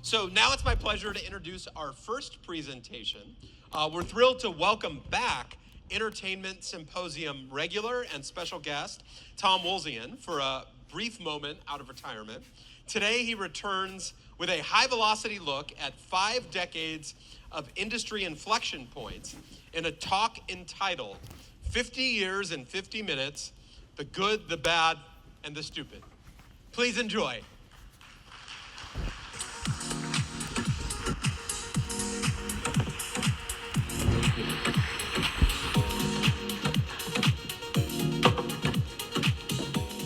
So now it's my pleasure to introduce our first presentation. We're thrilled to welcome back Entertainment Symposium regular and special guest, Tom Wolzien, for a brief moment out of retirement. Today he returns with a high-velocity look at 5 decades of industry inflection points in a talk entitled 50 Years in 50 Minutes, The Good, the Bad, and the Stupid. Please enjoy.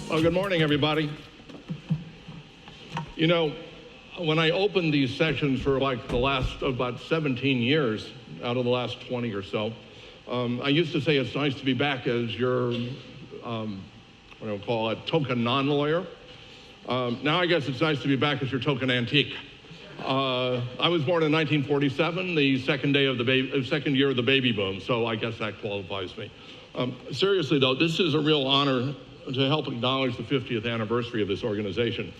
Well, good morning, everybody. You know, when I opened these sessions for like the last about 17 years out of the last 20 or so, I used to say it's nice to be back as your, what do I call it, token non-lawyer. Now I guess it's nice to be back as your token antique. I was born in 1947, the second year of the baby boom, so I guess that qualifies me. Seriously though, this is a real honor to help acknowledge the 50th anniversary of this organization.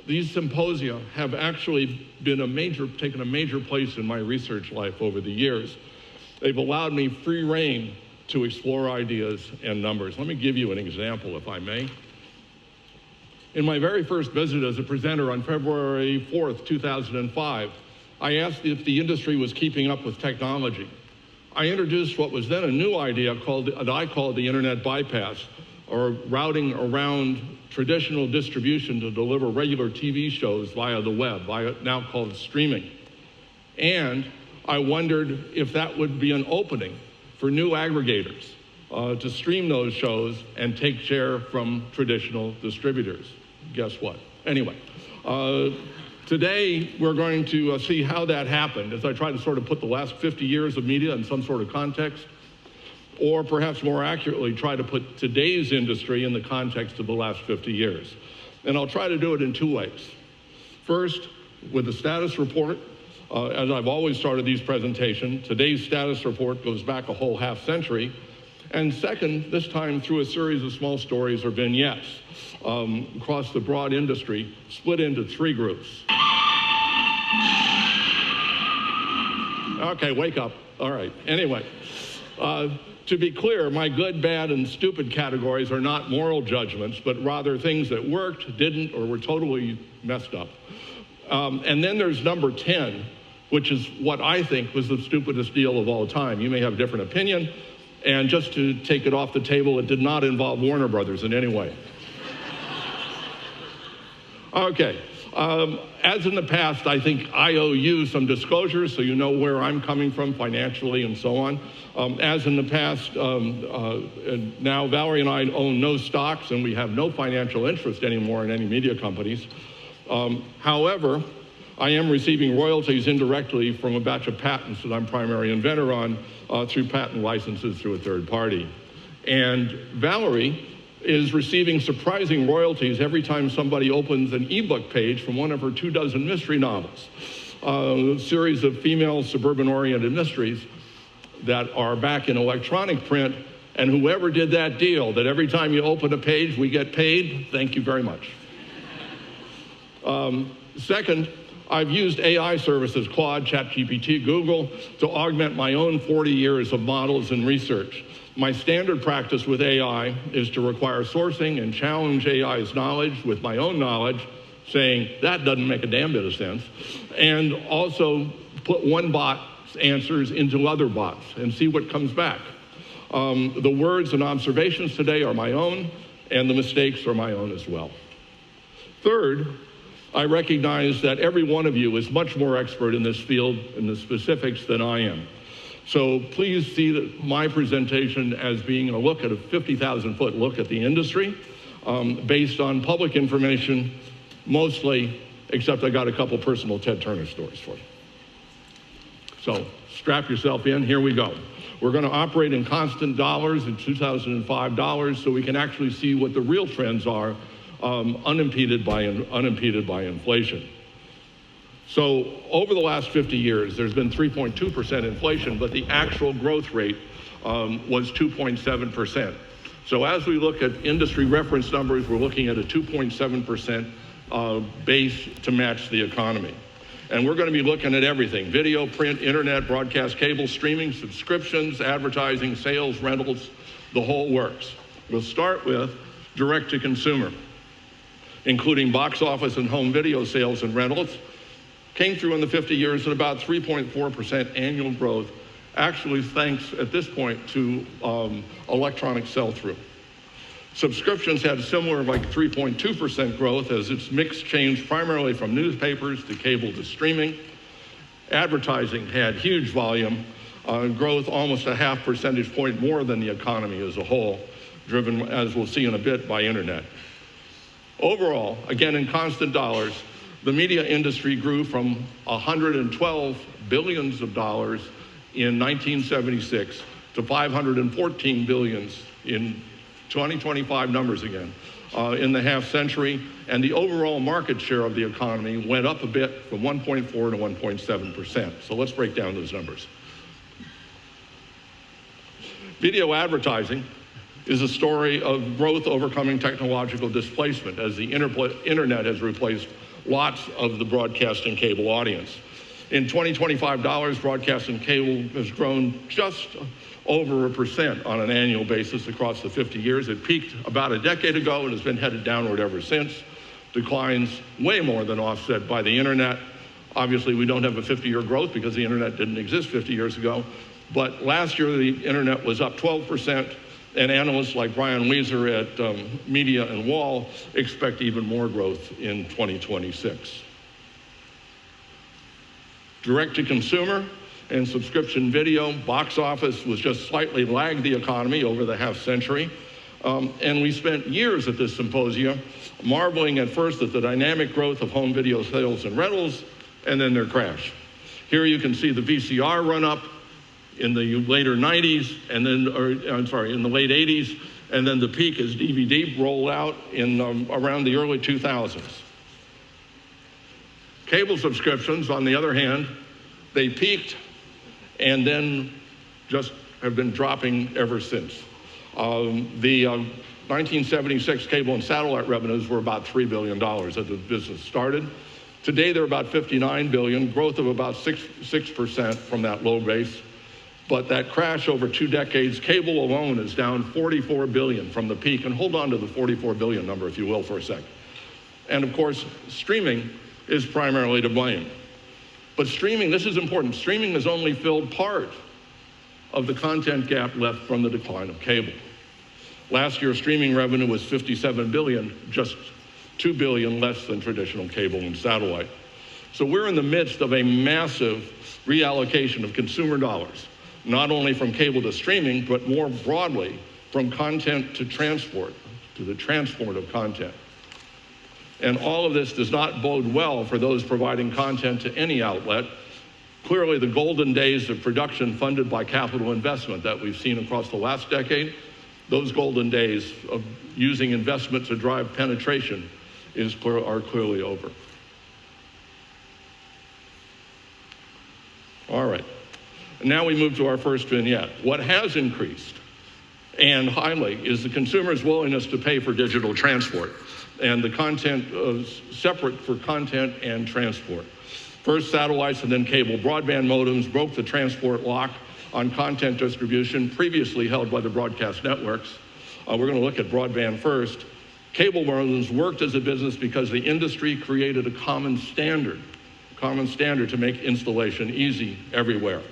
These symposia have actually been taken a major place in my research life over the years. They've allowed me free rein to explore ideas and numbers. Let me give you an example, if I may. In my very first visit as a presenter on February 4th, 2005, I asked if the industry was keeping up with technology. I introduced what was then a new idea that I called the internet bypass, or routing around traditional distribution to deliver regular TV shows via the web, now called streaming. And I wondered if that would be an opening for new aggregators to stream those shows and take share from traditional distributors. Guess what? Anyway, today we're going to see how that happened as I try to sort of put the last 50 years of media in some sort of context, or perhaps more accurately, try to put today's industry in the context of the last 50 years. And I'll try to do it in 2 ways. First, with the status report. As I've always started these presentations, today's status report goes back a whole half-century. And second, this time through a series of small stories or vignettes across the broad industry, split into 3 groups. Okay, wake up. All right, anyway. To be clear, my good, bad, and stupid categories are not moral judgments, but rather things that worked, didn't, or were totally messed up. And then there's number 10, which is what I think was the stupidest deal of all time. You may have a different opinion, and just to take it off the table, it did not involve Warner Brothers in any way. Okay. As in the past, I think I owe you some disclosures so you know where I'm coming from financially and so on. As in the past, now Valerie and I own no stocks and we have no financial interest anymore in any media companies. However, I am receiving royalties indirectly from a batch of patents that I'm primary inventor on through patent licenses through a third party. And Valerie is receiving surprising royalties every time somebody opens an ebook page from one of her 24 mystery novels, a series of female suburban-oriented mysteries that are back in electronic print, and whoever did that deal, that every time you open a page we get paid, thank you very much. Second, I've used AI services, Claude, ChatGPT, Google, to augment my own 40 years of models and research. My standard practice with AI is to require sourcing and challenge AI's knowledge with my own knowledge, saying that doesn't make a damn bit of sense, and also put one bot's answers into other bots and see what comes back. The words and observations today are my own, and the mistakes are my own as well. Third, I recognize that every one of you is much more expert in this field, in the specifics, than I am. So please see my presentation as being a look at a 50,000-foot look at the industry based on public information, mostly, except I got a couple personal Ted Turner stories for you. So strap yourself in, here we go. We're going to operate in constant dollars in 2005 dollars so we can actually see what the real trends are unimpeded by inflation. So over the last 50 years, there's been 3.2% inflation, but the actual growth rate was 2.7%. So as we look at industry reference numbers, we're looking at a 2.7% base to match the economy. And we're going to be looking at everything: video, print, internet, broadcast, cable, streaming, subscriptions, advertising, sales, rentals, the whole works. We'll start with direct-to-consumer, including box office and home video sales and rentals. Came through in the 50 years at about 3.4% annual growth, actually thanks at this point to electronic sell-through. Subscriptions had similar, like 3.2% growth, as its mix changed primarily from newspapers to cable to streaming. Advertising had huge volume, growth almost a half percentage point more than the economy as a whole, driven, as we'll see in a bit, by internet. Overall, again in constant dollars, the media industry grew from $112 billion in 1976 to $514 billion in 2025 numbers again, in the half century, and the overall market share of the economy went up a bit from 1.4 to 1.7%. So let's break down those numbers. Video advertising is a story of growth overcoming technological displacement, as the internet has replaced lots of the broadcast and cable audience. In 2025 dollars, broadcast and cable has grown just over 1% on an annual basis across the 50 years. It peaked about a decade ago and has been headed downward ever since. Declines way more than offset by the internet. Obviously, we don't have a 50-year growth because the internet didn't exist 50 years ago. But last year, the internet was up 12%, and analysts like Brian Weiser at Media and Wall expect even more growth in 2026. Direct-to-consumer and subscription video, box office was just slightly lagged the economy over the half century. And we spent years at this symposium marveling at first at the dynamic growth of home video sales and rentals, and then their crash. Here you can see the VCR run up in the later 90s, and then, in the late 80s, and then the peak as DVD rolled out in around the early 2000s. Cable subscriptions, on the other hand, they peaked and then just have been dropping ever since. The 1976 cable and satellite revenues were about $3 billion as the business started. Today they're about $59 billion, growth of about 6% from that low base. But that crash over 2 decades, cable alone is down $44 billion from the peak, and hold on to the $44 billion number, if you will, for a sec. And of course, streaming is primarily to blame. But streaming, this is important, streaming has only filled part of the content gap left from the decline of cable. Last year, streaming revenue was $57 billion, just $2 billion less than traditional cable and satellite. So we're in the midst of a massive reallocation of consumer dollars, not only from cable to streaming, but more broadly from content to transport, to the transport of content. And all of this does not bode well for those providing content to any outlet. Clearly, the golden days of production funded by capital investment that we've seen across the last decade, those golden days of using investment to drive penetration are clearly over. All right. Now we move to our first vignette. What has increased, and highly, is the consumer's willingness to pay for digital transport, and the content separate for content and transport. First satellites and then cable broadband modems broke the transport lock on content distribution previously held by the broadcast networks. We're going to look at broadband first. Cable modems worked as a business because the industry created a common standard to make installation easy everywhere.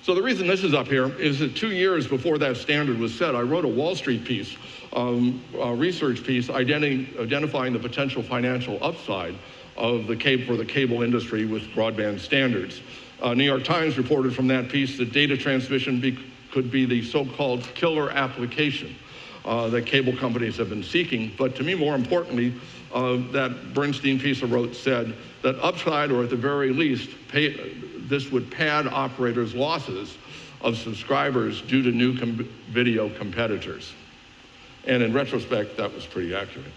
So the reason this is up here is that 2 years before that standard was set, I wrote a Wall Street piece, a research piece identifying the potential financial upside of the cable industry with broadband standards. New York Times reported from that piece that data transmission could be the so-called killer application that cable companies have been seeking. But to me, more importantly, that Bernstein piece I wrote said that upside, or at the very least, this would pad operators' losses of subscribers due to new video competitors. And in retrospect, that was pretty accurate.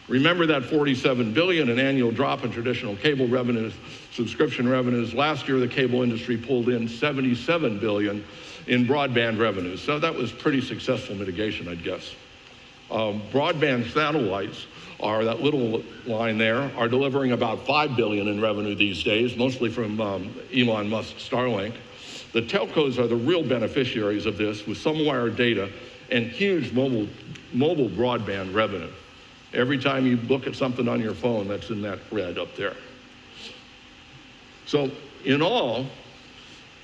Remember that $47 billion in annual drop in traditional cable revenues, subscription revenues. Last year, the cable industry pulled in $77 billion in broadband revenues. So that was pretty successful mitigation, I'd guess. Broadband satellites are, that little line there, are delivering about $5 billion in revenue these days, mostly from Elon Musk's Starlink. The telcos are the real beneficiaries of this, with some wire data and huge mobile broadband revenue. Every time you look at something on your phone, that's in that red up there. So in all,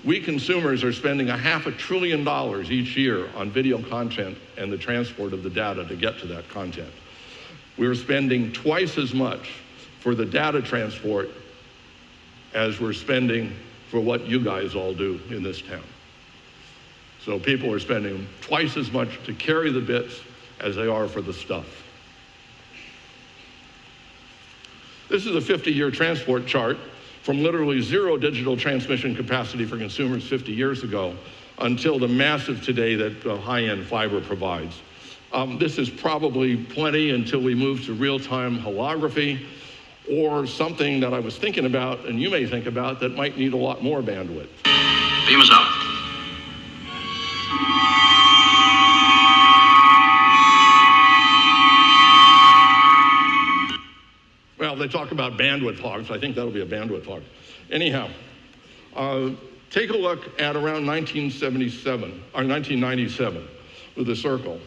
we consumers are spending $500 billion each year on video content and the transport of the data to get to that content. We're spending twice as much for the data transport as we're spending for what you guys all do in this town. So people are spending twice as much to carry the bits as they are for the stuff. This is a 50-year transport chart from literally zero digital transmission capacity for consumers 50 years ago until the massive today that high-end fiber provides. This is probably plenty until we move to real-time holography, or something that I was thinking about, and you may think about, that might need a lot more bandwidth. Beam us up. Well, they talk about bandwidth hogs. I think that'll be a bandwidth hog. Anyhow, take a look at around 1977, or 1997, with the circle.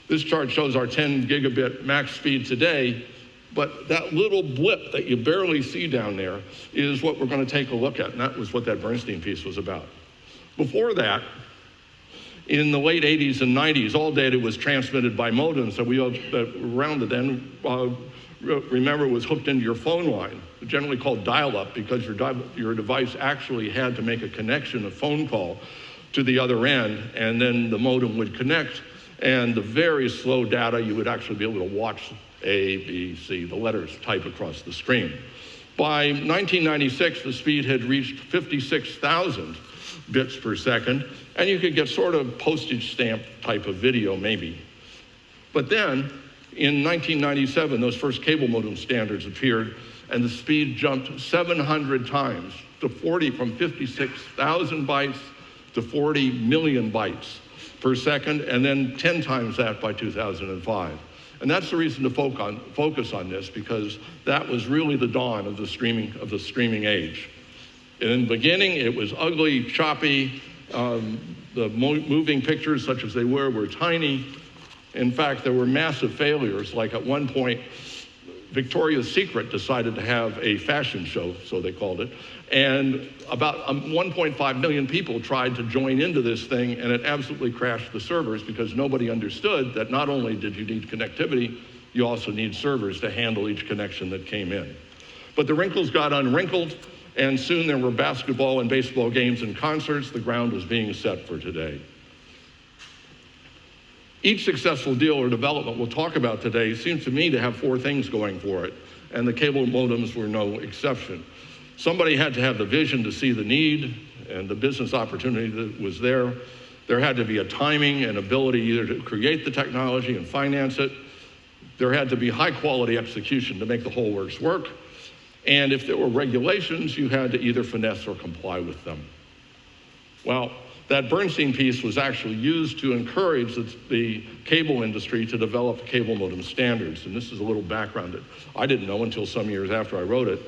This chart shows our 10 gigabit max speed today, but that little blip that you barely see down there is what we're going to take a look at, and that was what that Bernstein piece was about. Before that, in the late 80s and 90s, all data was transmitted by modems that we around it then, remember, was hooked into your phone line, generally called dial-up, because your device actually had to make a connection, a phone call, to the other end, and then the modem would connect, and the very slow data, you would actually be able to watch A, B, C, the letters type across the screen. By 1996, the speed had reached 56,000 bits per second, and you could get sort of postage stamp type of video, maybe. But then, in 1997, those first cable modem standards appeared, and the speed jumped 700 times to from 56,000 bytes to 40 million bytes per second, and then 10 times that by 2005. And that's the reason to focus on this, because that was really the dawn of the streaming age. In the beginning, it was ugly, choppy. The moving pictures, such as they were tiny. In fact, there were massive failures. Like at one point, Victoria's Secret decided to have a fashion show, so they called it, and about 1.5 million people tried to join into this thing, and it absolutely crashed the servers because nobody understood that not only did you need connectivity, you also need servers to handle each connection that came in. But the wrinkles got unwrinkled, and soon there were basketball and baseball games and concerts. The ground was being set for today. Each successful deal or development we'll talk about today seems to me to have four things going for it, and the cable modems were no exception. Somebody had to have the vision to see the need and the business opportunity that was there. There had to be a timing and ability either to create the technology and finance it. There had to be high quality execution to make the whole works work. And if there were regulations, you had to either finesse or comply with them. Well, that Bernstein piece was actually used to encourage the cable industry to develop cable modem standards. And this is a little background that I didn't know until some years after I wrote it.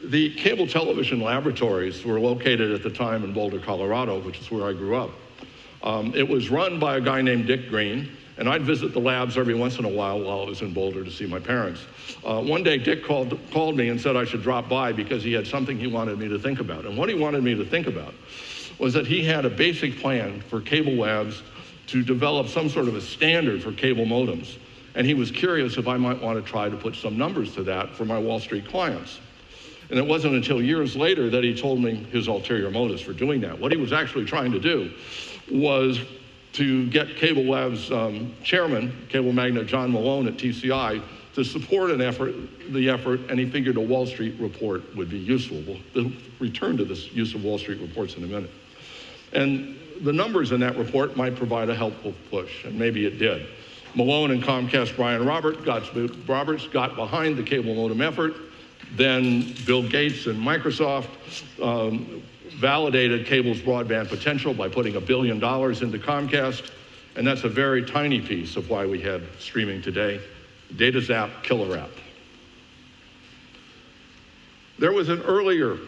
The cable television laboratories were located at the time in Boulder, Colorado, which is where I grew up. It was run by a guy named Dick Green, and I'd visit the labs every once in a while I was in Boulder to see my parents. One day, Dick called me and said I should drop by because he had something he wanted me to think about. And what he wanted me to think about was that he had a basic plan for cable labs to develop some sort of a standard for cable modems. And he was curious if I might want to try to put some numbers to that for my Wall Street clients. And it wasn't until years later that he told me his ulterior motives for doing that. What he was actually trying to do was to get Cable Labs chairman, cable magnate John Malone at TCI, to support the effort, and he figured a Wall Street report would be useful. We'll return to this use of Wall Street reports in a minute. And the numbers in that report might provide a helpful push, and maybe it did. Malone and Comcast Brian Roberts got behind the cable modem effort. Then Bill Gates and Microsoft validated cable's broadband potential by putting $1 billion into Comcast. And that's a very tiny piece of why we had streaming today. Data zap, killer app. There was an earlier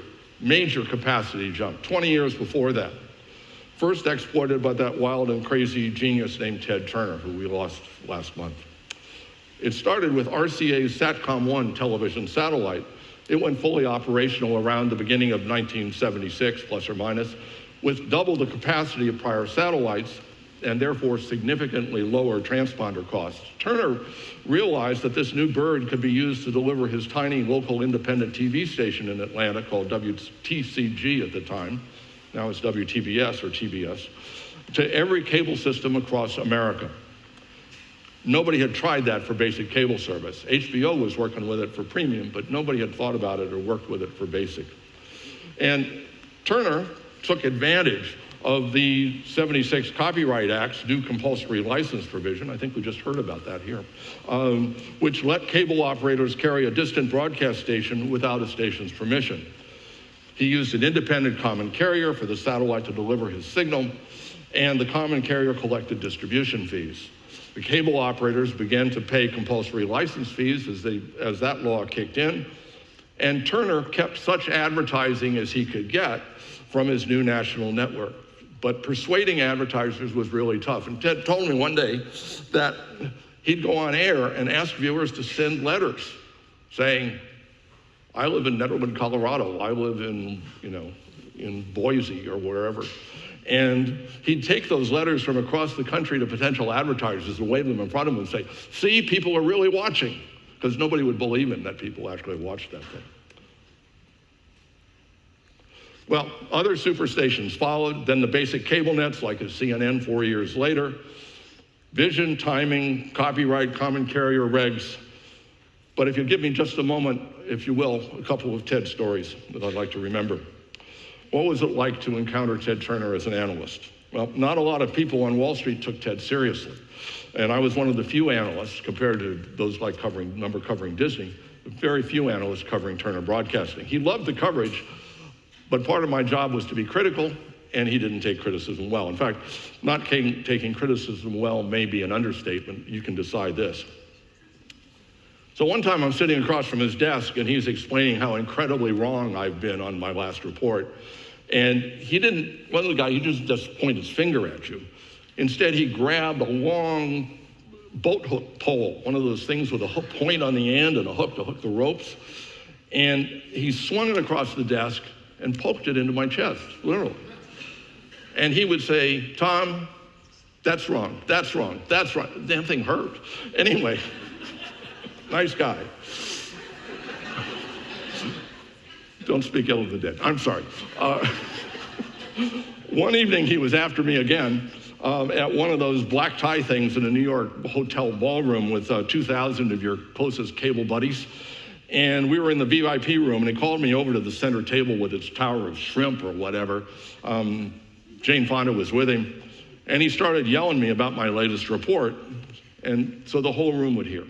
major capacity jump, 20 years before that. First exploited by that wild and crazy genius named Ted Turner, who we lost last month. It started with RCA's SATCOM-1 television satellite. It went fully operational around the beginning of 1976, plus or minus, with double the capacity of prior satellites, and therefore significantly lower transponder costs. Turner realized that this new bird could be used to deliver his tiny local independent TV station in Atlanta called WTCG at the time, now it's WTBS or TBS, to every cable system across America. Nobody had tried that for basic cable service. HBO was working with it for premium, but nobody had thought about it or worked with it for basic. And Turner took advantage of the 76 Copyright Act's new compulsory license provision, I think we just heard about that here, which let cable operators carry a distant broadcast station without a station's permission. He used an independent common carrier for the satellite to deliver his signal, and the common carrier collected distribution fees. The cable operators began to pay compulsory license fees as that law kicked in, and Turner kept such advertising as he could get from his new national network. But persuading advertisers was really tough. And Ted told me one day that he'd go on air and ask viewers to send letters saying, I live in Netherland, Colorado. I live in Boise or wherever. And he'd take those letters from across the country to potential advertisers and wave them in front of them and say, see, people are really watching, because nobody would believe him that people actually watched that thing. Well, other superstations followed, then the basic cable nets like a CNN 4 years later, vision, timing, copyright, common carrier regs. But if you give me just a moment, if you will, a couple of Ted stories that I'd like to remember. What was it like to encounter Ted Turner as an analyst? Well, not a lot of people on Wall Street took Ted seriously. And I was one of the few analysts, compared to those like covering Disney, very few analysts covering Turner Broadcasting. He loved the coverage, but part of my job was to be critical, and he didn't take criticism well. In fact, not taking criticism well may be an understatement. You can decide this. So one time I'm sitting across from his desk, and he's explaining how incredibly wrong I've been on my last report. And he didn't just point his finger at you. Instead, he grabbed a long boat hook pole, one of those things with a hook point on the end and a hook to hook the ropes. And he swung it across the desk and poked it into my chest, literally. And he would say, Tom, that's wrong, that's wrong, that's wrong. The damn thing hurt. Anyway, nice guy. Don't speak ill of the dead. I'm sorry. One evening he was after me again at one of those black tie things in a New York hotel ballroom with 2,000 of your closest cable buddies. And we were in the VIP room, and he called me over to the center table with its tower of shrimp or whatever. Jane Fonda was with him. And he started yelling at me about my latest report. And so the whole room would hear.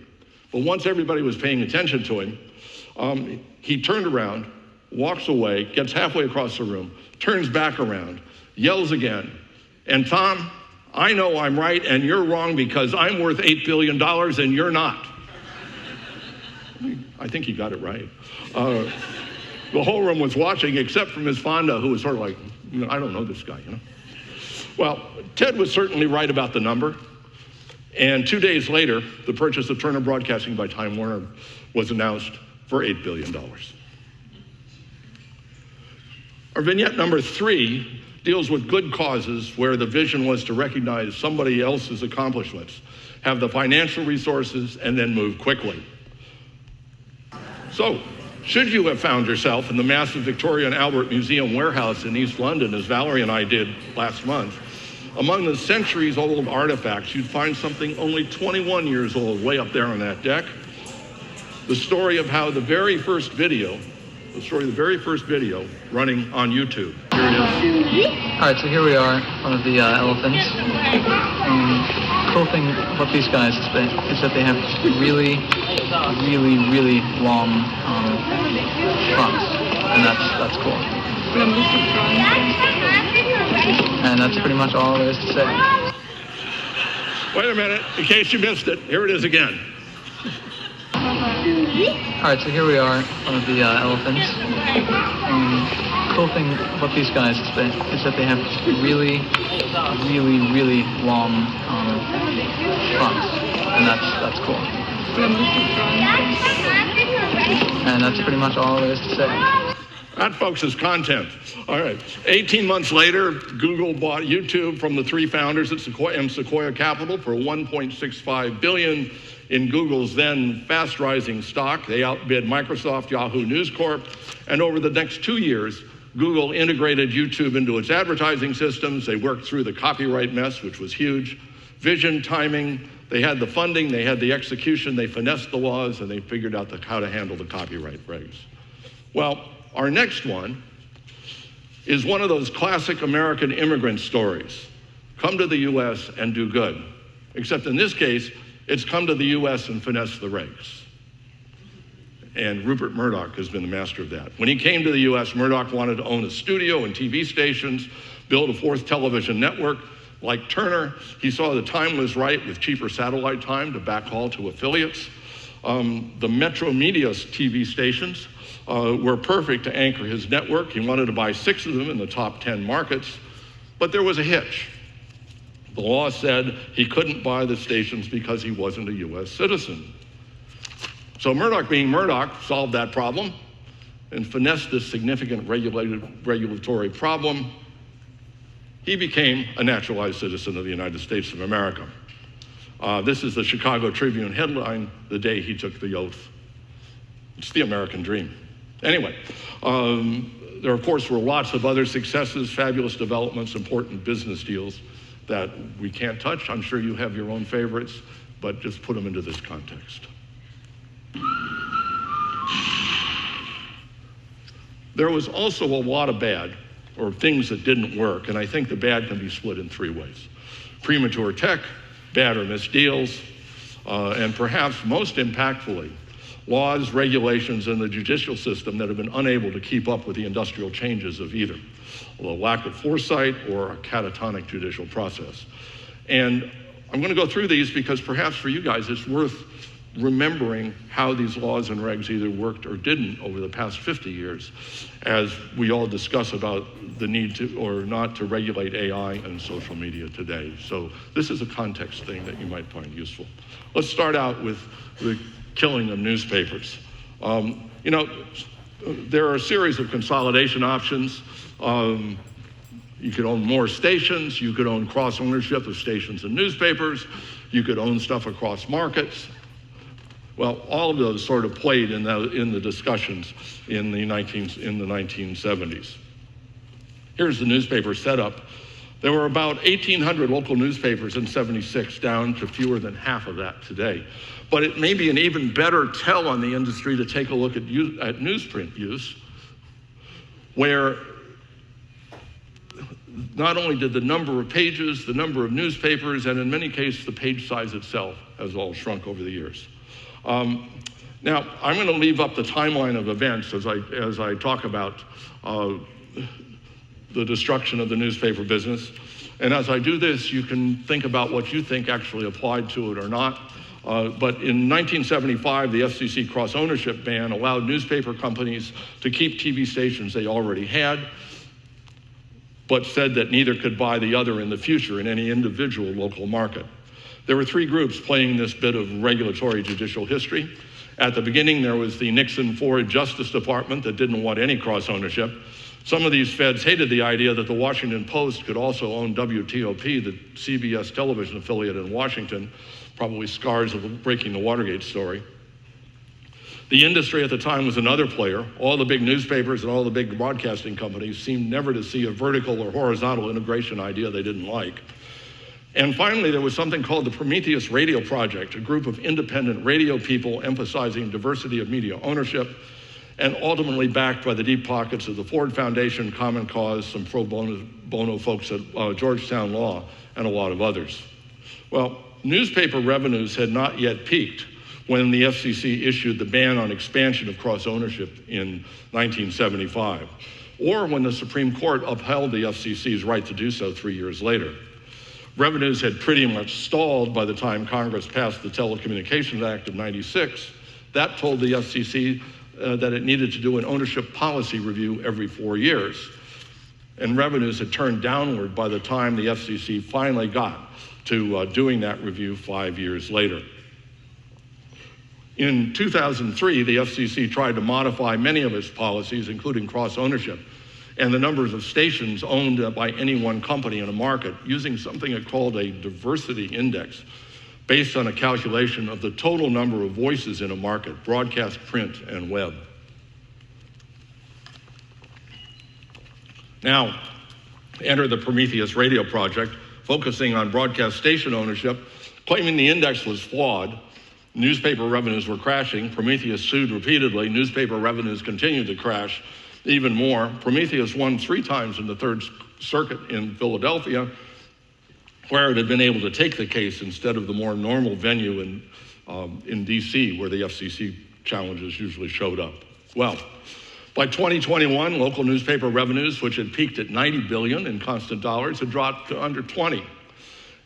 But once everybody was paying attention to him, he turned around, walks away, gets halfway across the room, turns back around, yells again. And Tom, I know I'm right and you're wrong because I'm worth $8 billion and you're not. I think he got it right. The whole room was watching except for Ms. Fonda, who was sort of like, I don't know this guy, Well, Ted was certainly right about the number. And 2 days later, the purchase of Turner Broadcasting by Time Warner was announced for $8 billion. Our vignette number 3 deals with good causes where the vision was to recognize somebody else's accomplishments, have the financial resources, and then move quickly. So, should you have found yourself in the massive Victoria and Albert Museum warehouse in East London, as Valerie and I did last month, among the centuries-old artifacts, you'd find something only 21 years old way up there on that deck. The story of how the very first video running on YouTube. Here it is. All right, so here we are, one of the elephants. The cool thing about these guys is that they have really, really, really long trunks, and that's cool. And that's pretty much all there is to say. Wait a minute, in case you missed it, here it is again. All right, so here we are, one of the elephants. The cool thing about these guys is that they have really, really, really long trunks, and that's cool. And that's pretty much all there is to say. That, folks, is content. All right. 18 months later, Google bought YouTube from the three founders at Sequoia Capital for $1.65 billion in Google's then fast-rising stock. They outbid Microsoft, Yahoo News Corp, and over the next 2 years, Google integrated YouTube into its advertising systems. They worked through the copyright mess, which was huge. Vision, timing, they had the funding, they had the execution, they finessed the laws, and they figured out how to handle the copyright regs. Well, our next one is one of those classic American immigrant stories. Come to the US and do good. Except in this case, it's come to the US and finesse the regs. And Rupert Murdoch has been the master of that. When he came to the US, Murdoch wanted to own a studio and TV stations, build a fourth television network. Like Turner, he saw the time was right with cheaper satellite time to backhaul to affiliates. The Metro Media TV stations were perfect to anchor his network. He wanted to buy 6 of them in the top 10 markets, but there was a hitch. The law said he couldn't buy the stations because he wasn't a US citizen. So Murdoch, being Murdoch, solved that problem and finessed this significant regulatory problem. He became a naturalized citizen of the United States of America. This is the Chicago Tribune headline the day he took the oath. It's the American dream. Anyway, there of course were lots of other successes, fabulous developments, important business deals that we can't touch. I'm sure you have your own favorites, but just put them into this context. There was also a lot of bad, or things that didn't work, and I think the bad can be split in 3 ways. Premature tech, bad or missed deals, and perhaps most impactfully, laws, regulations, and the judicial system that have been unable to keep up with the industrial changes of either a lack of foresight or a catatonic judicial process. And I'm going to go through these because perhaps for you guys it's worth remembering how these laws and regs either worked or didn't over the past 50 years as we all discuss about the need to or not to regulate AI and social media today. So this is a context thing that you might find useful. Let's start out with the killing of newspapers. There are a series of consolidation options. You could own more stations, you could own cross-ownership of stations and newspapers, you could own stuff across markets. Well, all of those sort of played in the discussions in the 1970s. Here's the newspaper setup. There were about 1,800 local newspapers in '76, down to fewer than half of that today. But it may be an even better tell on the industry to take a look at newsprint use, where not only did the number of pages, the number of newspapers, and in many cases the page size itself has all shrunk over the years. Now, I'm going to leave up the timeline of events as I talk about the destruction of the newspaper business. And as I do this, you can think about what you think actually applied to it or not. But in 1975, the FCC cross-ownership ban allowed newspaper companies to keep TV stations they already had, but said that neither could buy the other in the future in any individual local market. There were 3 groups playing this bit of regulatory judicial history. At the beginning, there was the Nixon-Ford Justice Department that didn't want any cross-ownership. Some of these feds hated the idea that the Washington Post could also own WTOP, the CBS television affiliate in Washington, probably scars of breaking the Watergate story. The industry at the time was another player. All the big newspapers and all the big broadcasting companies seemed never to see a vertical or horizontal integration idea they didn't like. And finally, there was something called the Prometheus Radio Project, a group of independent radio people emphasizing diversity of media ownership, and ultimately backed by the deep pockets of the Ford Foundation, Common Cause, some pro bono folks at Georgetown Law, and a lot of others. Well, newspaper revenues had not yet peaked when the FCC issued the ban on expansion of cross-ownership in 1975, or when the Supreme Court upheld the FCC's right to do so 3 years later. Revenues had pretty much stalled by the time Congress passed the Telecommunications Act of '96. That told the FCC that it needed to do an ownership policy review every 4 years. And revenues had turned downward by the time the FCC finally got to doing that review 5 years later. In 2003, the FCC tried to modify many of its policies, including cross-ownership, and the numbers of stations owned by any one company in a market, using something it called a diversity index, based on a calculation of the total number of voices in a market, broadcast, print, and web. Now, enter the Prometheus radio project, focusing on broadcast station ownership, claiming the index was flawed. Newspaper revenues were crashing. Prometheus sued repeatedly. Newspaper revenues continued to crash even more. Prometheus won 3 times in the Third Circuit in Philadelphia, where it had been able to take the case instead of the more normal venue in DC, where the FCC challenges usually showed up. Well, by 2021, local newspaper revenues, which had peaked at $90 billion in constant dollars, had dropped to under 20.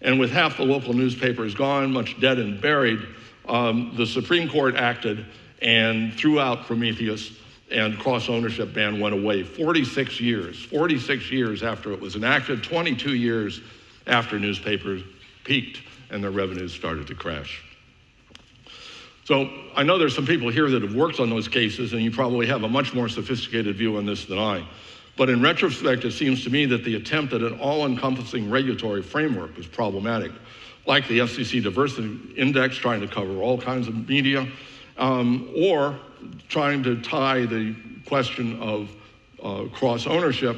And with half the local newspapers gone, much dead and buried, the Supreme Court acted and threw out Prometheus, and cross-ownership ban went away. 46 years after it was enacted, 22 years after newspapers peaked and their revenues started to crash. So I know there's some people here that have worked on those cases, and you probably have a much more sophisticated view on this than I. But in retrospect, it seems to me that the attempt at an all-encompassing regulatory framework is problematic, like the FCC Diversity Index trying to cover all kinds of media, or trying to tie the question of cross-ownership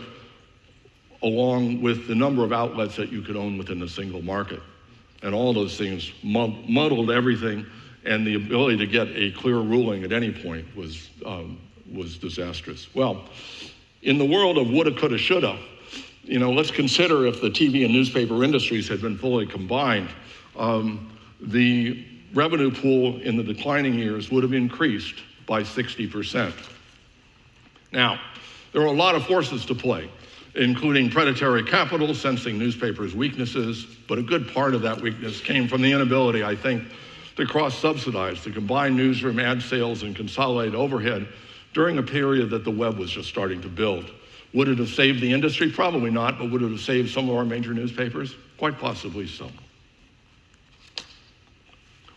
along with the number of outlets that you could own within a single market. And all those things muddled everything, and the ability to get a clear ruling at any point was disastrous. Well, in the world of woulda, coulda, shoulda, let's consider if the TV and newspaper industries had been fully combined, the revenue pool in the declining years would have increased by 60%. Now, there are a lot of forces to play, including predatory capital sensing newspapers' weaknesses, but a good part of that weakness came from the inability, I think, to cross-subsidize, to combine newsroom ad sales and consolidate overhead during a period that the web was just starting to build. Would it have saved the industry? Probably not, but would it have saved some of our major newspapers? Quite possibly so.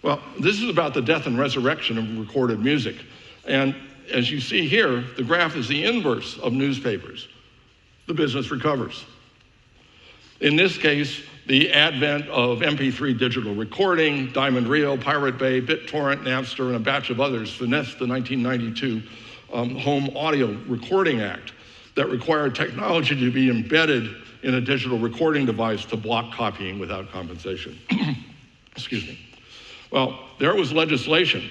Well, this is about the death and resurrection of recorded music. And as you see here, the graph is the inverse of newspapers. The business recovers. In this case, the advent of MP3 digital recording, Diamond Reel, Pirate Bay, BitTorrent, Napster, and a batch of others finessed the 1992 Home Audio Recording Act that required technology to be embedded in a digital recording device to block copying without compensation. Excuse me. Well, there was legislation,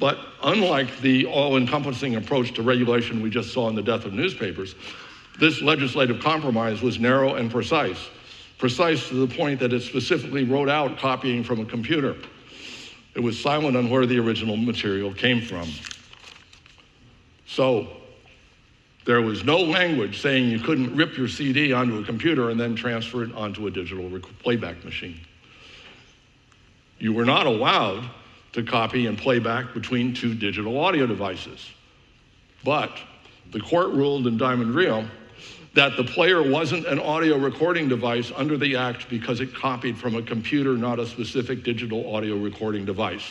but unlike the all-encompassing approach to regulation we just saw in the death of newspapers, this legislative compromise was narrow and precise to the point that it specifically wrote out copying from a computer. It was silent on where the original material came from. So there was no language saying you couldn't rip your CD onto a computer and then transfer it onto a digital playback machine. You were not allowed to copy and playback between 2 digital audio devices. But the court ruled in Diamond Reel that the player wasn't an audio recording device under the act because it copied from a computer, not a specific digital audio recording device.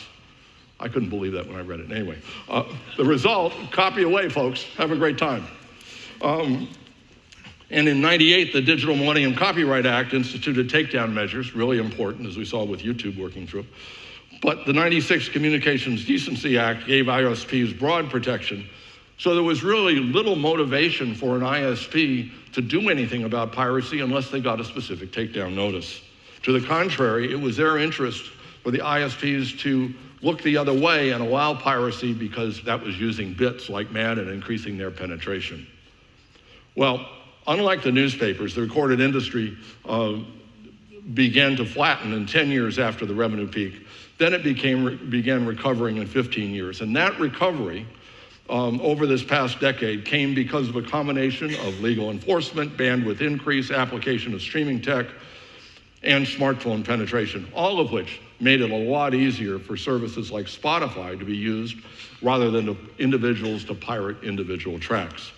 I couldn't believe that when I read it. Anyway, the result, copy away, folks. Have a great time. And in '98, the Digital Millennium Copyright Act instituted takedown measures, really important, as we saw with YouTube working through. But the '96 Communications Decency Act gave ISPs broad protection, so there was really little motivation for an ISP to do anything about piracy unless they got a specific takedown notice. To the contrary, it was their interest for the ISPs to look the other way and allow piracy because that was using bits like mad and increasing their penetration. Well, unlike the newspapers, the recorded industry began to flatten in 10 years after the revenue peak. Then it began recovering in 15 years. And that recovery over this past decade came because of a combination of legal enforcement, bandwidth increase, application of streaming tech, and smartphone penetration, all of which made it a lot easier for services like Spotify to be used rather than individuals to pirate individual tracks.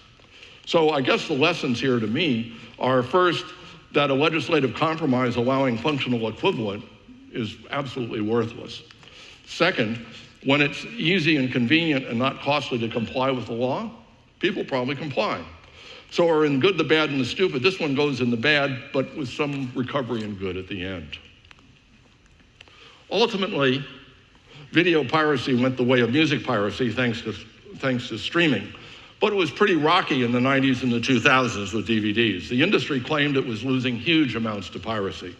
So I guess the lessons here to me are, first, that a legislative compromise allowing functional equivalent is absolutely worthless. Second, when it's easy and convenient and not costly to comply with the law, people probably comply. So we're in good, the bad, and the stupid. This one goes in the bad, but with some recovery in good at the end. Ultimately, video piracy went the way of music piracy thanks to streaming. But it was pretty rocky in the 90s and the 2000s with DVDs. The industry claimed it was losing huge amounts to piracy.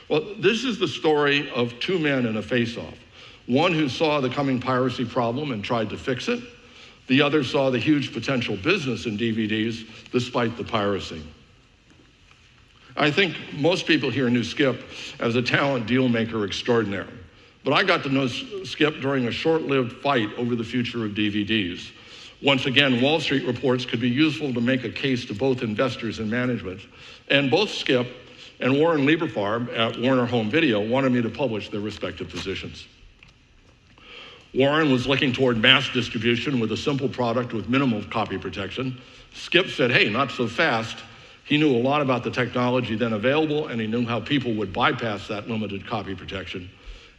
Well, this is the story of two men in a face-off. One who saw the coming piracy problem and tried to fix it. The other saw the huge potential business in DVDs despite the piracy. I think most people here knew Skip as a talent deal maker extraordinaire. But I got to know Skip during a short-lived fight over the future of DVDs. Once again, Wall Street reports could be useful to make a case to both investors and management. And both Skip and Warren Lieberfarb at Warner Home Video wanted me to publish their respective positions. Warren was looking toward mass distribution with a simple product with minimal copy protection. Skip said, hey, not so fast. He knew a lot about the technology then available, and he knew how people would bypass that limited copy protection.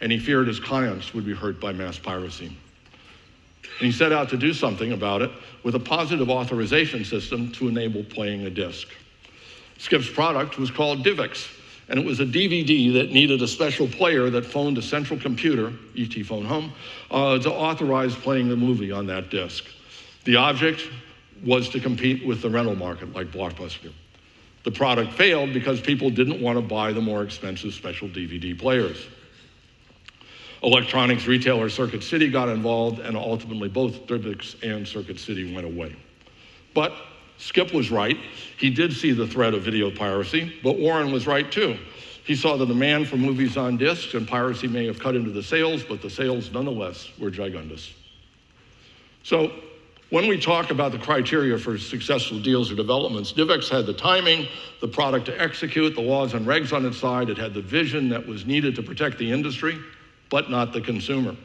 And he feared his clients would be hurt by mass piracy. And he set out to do something about it with a positive authorization system to enable playing a disc. Skip's product was called DivX, and it was a DVD that needed a special player that phoned a central computer, ET Phone Home, to authorize playing the movie on that disc. The object was to compete with the rental market like Blockbuster. The product failed because people didn't want to buy the more expensive special DVD players. Electronics retailer Circuit City got involved, and ultimately both DivX and Circuit City went away. But Skip was right. He did see the threat of video piracy, but Warren was right too. He saw the demand for movies on discs, and piracy may have cut into the sales, but the sales nonetheless were gigundous. So when we talk about the criteria for successful deals or developments, DivX had the timing, the product to execute, the laws and regs on its side. It had the vision that was needed to protect the industry, but not the consumer.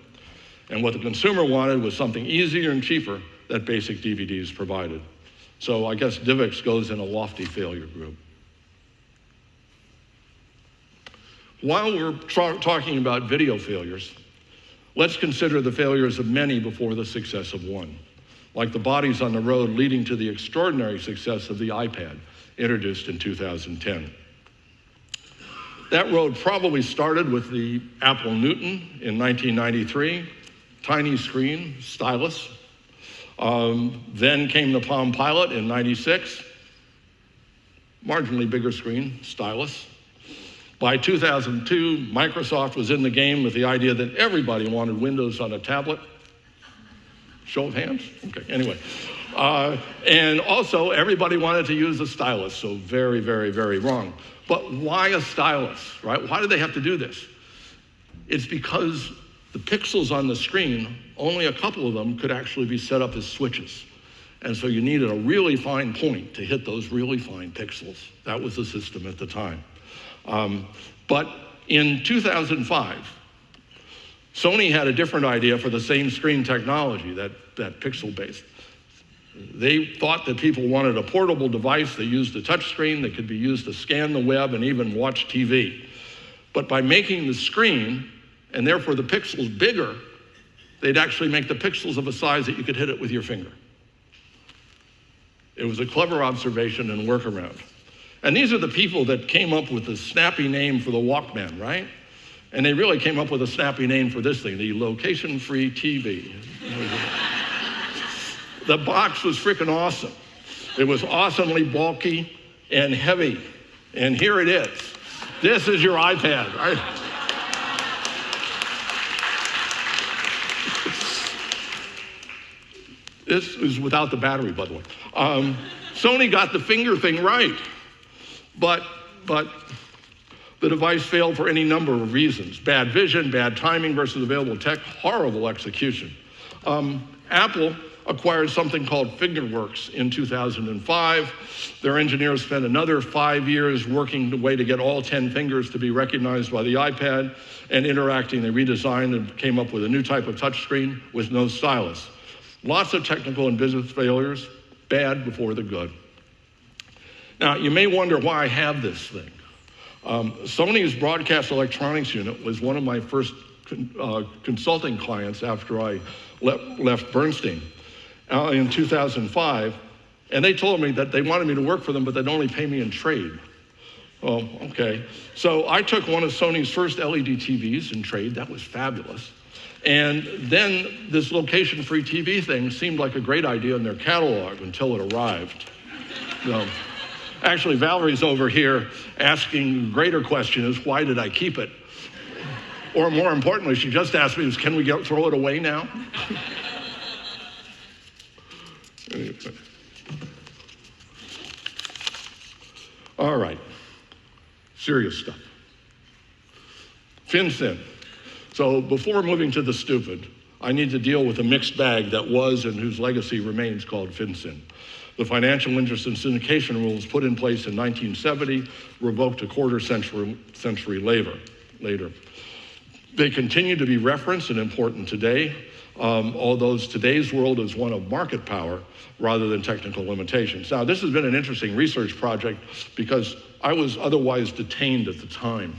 And what the consumer wanted was something easier and cheaper that basic DVDs provided. So I guess DivX goes in a lofty failure group. While we're talking about video failures, let's consider the failures of many before the success of one, like the bodies on the road leading to the extraordinary success of the iPad, introduced in 2010. That road probably started with the Apple Newton in 1993, tiny screen, stylus. Then came the Palm Pilot in 96, marginally bigger screen, stylus. By 2002, Microsoft was in the game with the idea that everybody wanted Windows on a tablet. Show of hands? Okay, anyway. And also, everybody wanted to use a stylus, so very, very, very wrong. But why a stylus, right? Why did they have to do this? It's because the pixels on the screen, only a couple of them could actually be set up as switches. And so you needed a really fine point to hit those really fine pixels. That was the system at the time. But in 2005, Sony had a different idea for the same screen technology, that pixel-based. They thought that people wanted a portable device that used a touch screen that could be used to scan the web and even watch TV. But by making the screen, and therefore the pixels bigger, they'd actually make the pixels of a size that you could hit it with your finger. It was a clever observation and workaround. And these are the people that came up with the snappy name for the Walkman, right? And they really came up with a snappy name for this thing, the location-free TV. The box was freaking awesome. It was awesomely bulky and heavy. And here it is. This is your iPad, right? This is without the battery, by the way. Sony got the finger thing right, but the device failed for any number of reasons. Bad vision, bad timing versus available tech, horrible execution. Apple acquired something called Fingerworks in 2005. Their engineers spent another 5 years working the way to get all 10 fingers to be recognized by the iPad and interacting. They redesigned and came up with a new type of touchscreen with no stylus. Lots of technical and business failures, bad before the good. Now, you may wonder why I have this thing. Sony's broadcast electronics unit was one of my first consulting clients after I left Bernstein in 2005, and they told me that they wanted me to work for them, but they'd only pay me in trade. Oh, okay. So I took one of Sony's first LED TVs in trade. That was fabulous. And then this location-free TV thing seemed like a great idea in their catalog until it arrived. Actually, Valerie's over here asking the greater question is, why did I keep it? Or more importantly, she just asked me, can we throw it away now? All right, serious stuff. FinSyn. So before moving to the stupid, I need to deal with a mixed bag that was and whose legacy remains called FinSyn. The Financial Interest and Syndication rules put in place in 1970, revoked a quarter century later. They continue to be referenced and important today, although today's world is one of market power rather than technical limitations. Now, this has been an interesting research project because I was otherwise detained at the time.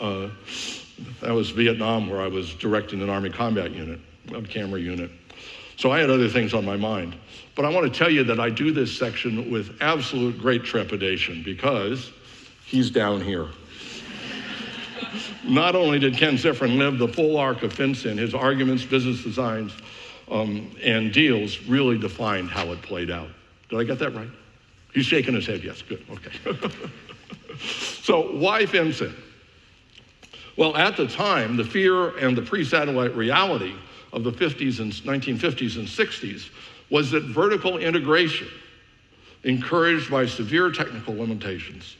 That was Vietnam, where I was directing an Army combat unit, a camera unit. So I had other things on my mind. But I want to tell you that I do this section with absolute great trepidation because he's down here. Not only did Ken Ziffren live the full arc of FinSyn, his arguments, business designs, and deals really defined how it played out. Did I get that right? He's shaking his head, yes, good, okay. So why FinSyn? Well, at the time, the fear and the pre-satellite reality of the 1950s and 60s was that vertical integration, encouraged by severe technical limitations.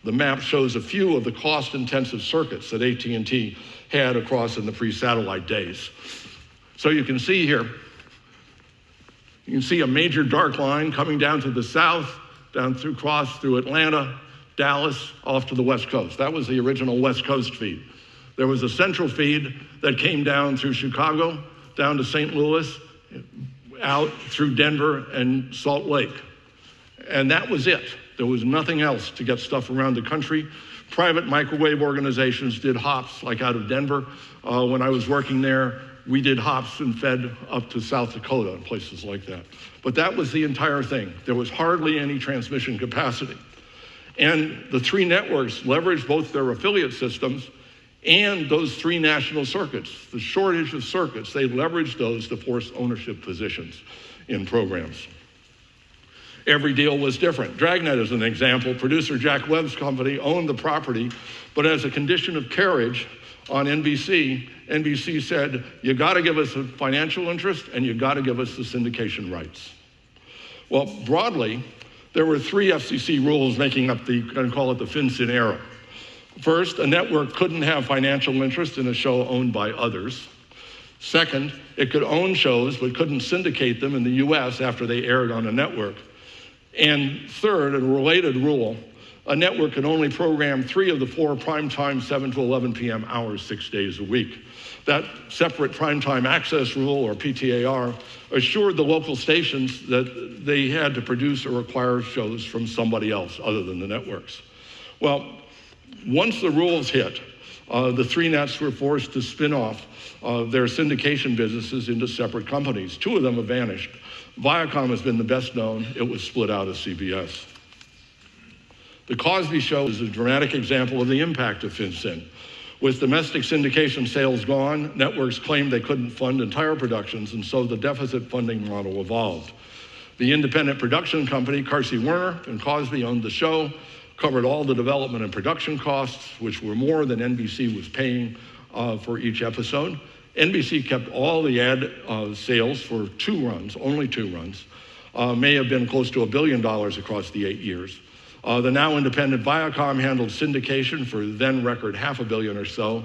The map shows a few of the cost-intensive circuits that AT&T had across in the pre-satellite days. So you can see here, you can see a major dark line coming down to the south, across through Atlanta, Dallas, off to the West Coast. That was the original West Coast feed. There was a central feed that came down through Chicago, down to St. Louis, out through Denver and Salt Lake. And that was it. There was nothing else to get stuff around the country. Private microwave organizations did hops, like out of Denver. When I was working there, we did hops and fed up to South Dakota and places like that. But that was the entire thing. There was hardly any transmission capacity. And the three networks leveraged both their affiliate systems and those three national circuits. The shortage of circuits, they leveraged those to force ownership positions in programs. Every deal was different. Dragnet is an example. Producer Jack Webb's company owned the property, but as a condition of carriage on NBC, NBC said, you gotta give us a financial interest and you gotta give us the syndication rights. Well, broadly, there were three FCC rules making up I'm gonna call it the FinSyn era. First, a network couldn't have financial interest in a show owned by others. Second, it could own shows but couldn't syndicate them in the US after they aired on a network. And third, a related rule, a network could only program 3 of the 4 primetime 7 to 11 p.m. hours 6 days a week. That separate primetime access rule, or PTAR, assured the local stations that they had to produce or acquire shows from somebody else other than the networks. Well, once the rules hit, the three nets were forced to spin off their syndication businesses into separate companies. 2 of them have vanished. Viacom has been the best known. It was split out of CBS. The Cosby Show is a dramatic example of the impact of FinSyn. With domestic syndication sales gone, networks claimed they couldn't fund entire productions, and so the deficit funding model evolved. The independent production company, Carsey Werner and Cosby, owned the show, covered all the development and production costs, which were more than NBC was paying for each episode. NBC kept all the ad sales for 2 runs, only 2 runs, may have been close to $1 billion across the 8 years. The now independent Viacom handled syndication for then record $500 million or so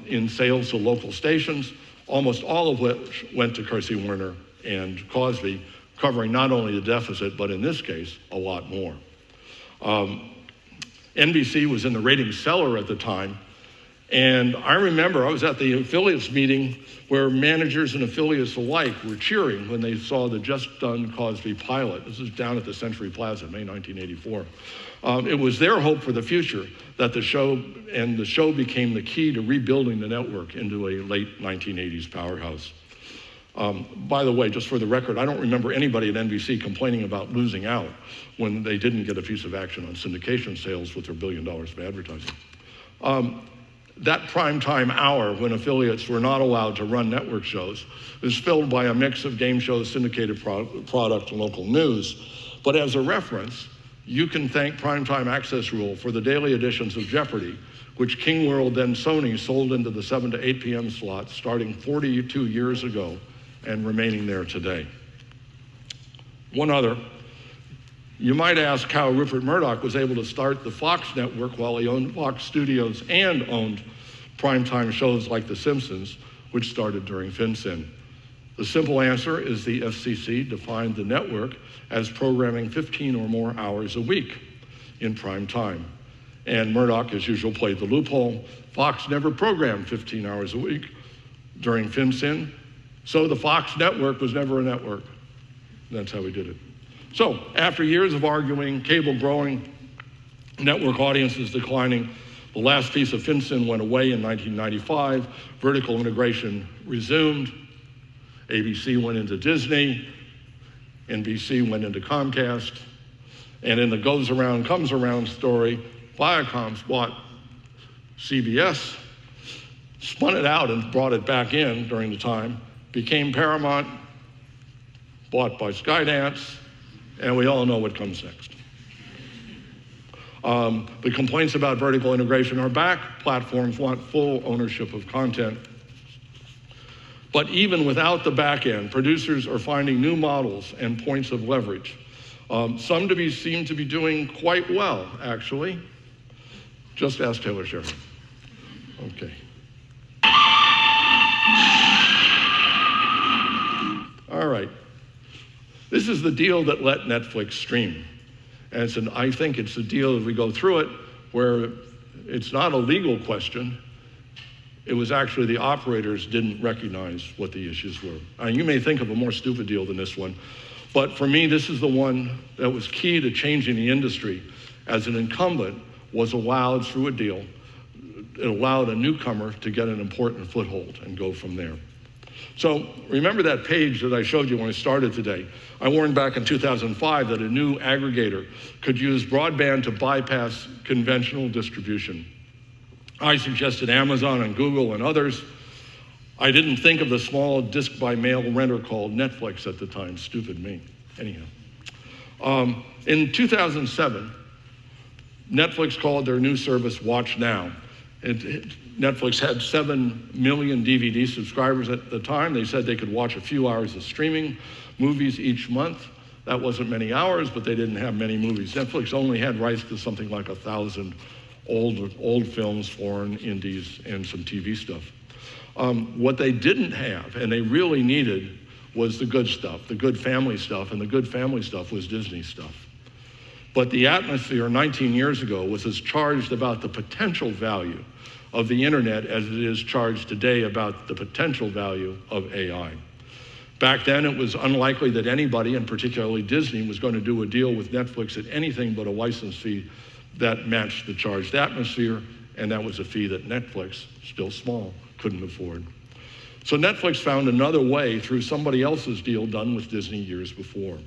in sales to local stations. almost all of which went to Kersey Werner and Cosby, covering not only the deficit, but in this case, a lot more. NBC was in the ratings cellar at the time, and I remember I was at the affiliates meeting where managers and affiliates alike were cheering when they saw the just done Cosby pilot. This was down at the Century Plaza, May 1984. It was their hope for the future that the show became the key to rebuilding the network into a late 1980s powerhouse. By the way, just for the record, I don't remember anybody at NBC complaining about losing out when they didn't get a piece of action on syndication sales with their $1 billion of advertising. That primetime hour when affiliates were not allowed to run network shows is filled by a mix of game shows, syndicated product, and local news. But as a reference, you can thank primetime access rule for the daily editions of Jeopardy, which King World, then Sony, sold into the 7 to 8 p.m. slot starting 42 years ago and remaining there today. One other, you might ask how Rupert Murdoch was able to start the Fox network while he owned Fox Studios and owned primetime shows like The Simpsons, which started during FinSyn. The simple answer is the FCC defined the network as programming 15 or more hours a week in prime time. And Murdoch, as usual, played the loophole. Fox never programmed 15 hours a week during FinSyn, so the Fox network was never a network. That's how we did it. So, after years of arguing, cable growing, network audiences declining, the last piece of FinSyn went away in 1995, vertical integration resumed, ABC went into Disney, NBC went into Comcast, and in the goes around, comes around story, Viacom bought CBS, spun it out and brought it back in during the time, became Paramount, bought by Skydance, and we all know what comes next. The complaints about vertical integration are back. Platforms want full ownership of content. But even without the back end, producers are finding new models and points of leverage. Some seem to be doing quite well, actually. Just ask Taylor Sheridan. Okay. All right. This is the deal that let Netflix stream. And I think it's the deal, as we go through it, where it's not a legal question. It was actually the operators didn't recognize what the issues were. You may think of a more stupid deal than this one, but for me, this is the one that was key to changing the industry. As an incumbent was allowed through a deal, it allowed a newcomer to get an important foothold and go from there. So remember that page that I showed you when I started today? I warned back in 2005 that a new aggregator could use broadband to bypass conventional distribution. I suggested Amazon and Google and others. I didn't think of the small disc-by-mail renter called Netflix at the time. Stupid me. Anyhow. In 2007, Netflix called their new service Watch Now. Netflix had 7 million DVD subscribers at the time. They said they could watch a few hours of streaming movies each month. That wasn't many hours, but they didn't have many movies. Netflix only had rights to something like 1,000 old films, foreign, indies, and some TV stuff. What they didn't have, and they really needed, was the good stuff, the good family stuff, and the good family stuff was Disney stuff. But the atmosphere 19 years ago was as charged about the potential value of the internet as it is charged today about the potential value of AI. Back then, it was unlikely that anybody, and particularly Disney, was going to do a deal with Netflix at anything but a license fee that matched the charged atmosphere, and that was a fee that Netflix, still small, couldn't afford. So Netflix found another way through somebody else's deal done with Disney years before.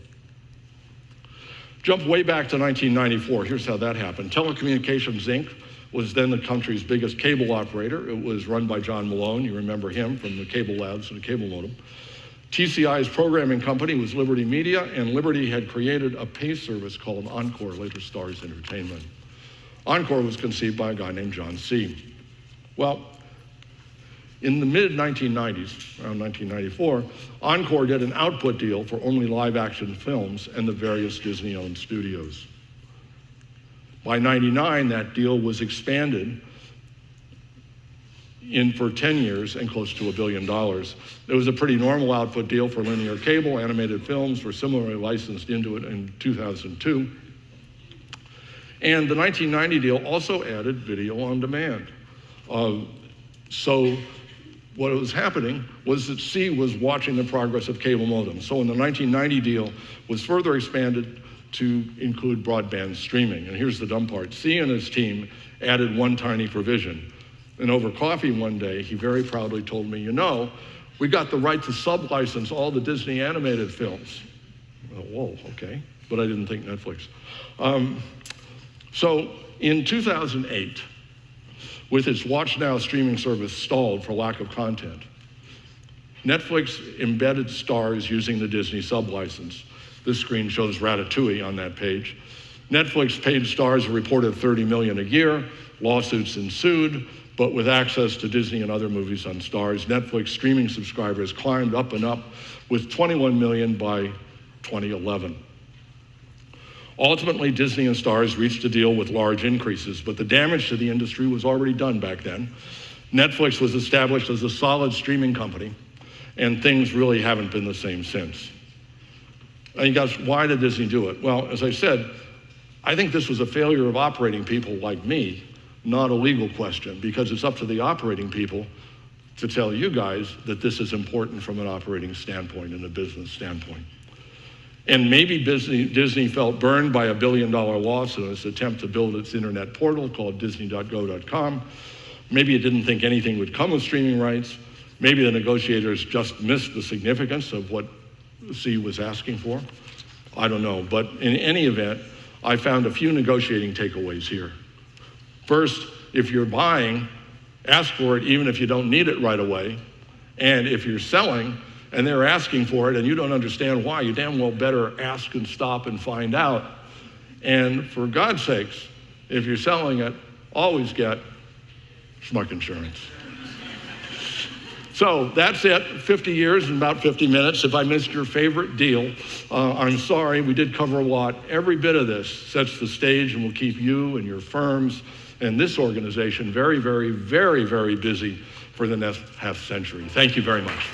Jump way back to 1994. Here's how that happened. Telecommunications Inc. was then the country's biggest cable operator. It was run by John Malone. You remember him from the cable labs and the cable modem. TCI's programming company was Liberty Media, and Liberty had created a pay service called Encore, later Starz Entertainment. Encore was conceived by a guy named John C. Well, in the mid-1990s, around 1994, Encore did an output deal for only live-action films and the various Disney-owned studios. By '99, that deal was expanded in for 10 years and close to $1 billion. It was a pretty normal output deal for linear cable. Animated films were similarly licensed into it in 2002. And the 1990 deal also added video on demand. So what was happening was that C was watching the progress of cable modems. So in the 1990 deal was further expanded to include broadband streaming. And here's the dumb part. C and his team added one tiny provision. And over coffee one day, he very proudly told me, you know, we got the right to sublicense all the Disney animated films. Whoa, okay, but I didn't think Netflix. So in 2008, with its Watch Now streaming service stalled for lack of content, Netflix embedded Starz using the Disney sublicense. This screen shows Ratatouille on that page. Netflix paid Starz a reported $30 million a year. Lawsuits ensued, but with access to Disney and other movies on Starz, Netflix streaming subscribers climbed up and up with 21 million by 2011. Ultimately, Disney and Starz reached a deal with large increases, but the damage to the industry was already done back then. Netflix was established as a solid streaming company, and things really haven't been the same since. And you guys, why did Disney do it? Well, as I said, I think this was a failure of operating people like me, not a legal question, because it's up to the operating people to tell you guys that this is important from an operating standpoint and a business standpoint. And maybe Disney felt burned by $1 billion loss in its attempt to build its internet portal called disney.go.com. Maybe it didn't think anything would come of streaming rights. Maybe the negotiators just missed the significance of what C was asking for. I don't know, but in any event, I found a few negotiating takeaways here. First, if you're buying, ask for it even if you don't need it right away. And if you're selling and they're asking for it and you don't understand why, you damn well better ask and stop and find out. And for God's sakes, if you're selling it, always get schmuck insurance. So that's it, 50 years in about 50 minutes. If I missed your favorite deal, I'm sorry, we did cover a lot. Every bit of this sets the stage and will keep you and your firms and this organization very, very, very, very busy for the next half century. Thank you very much.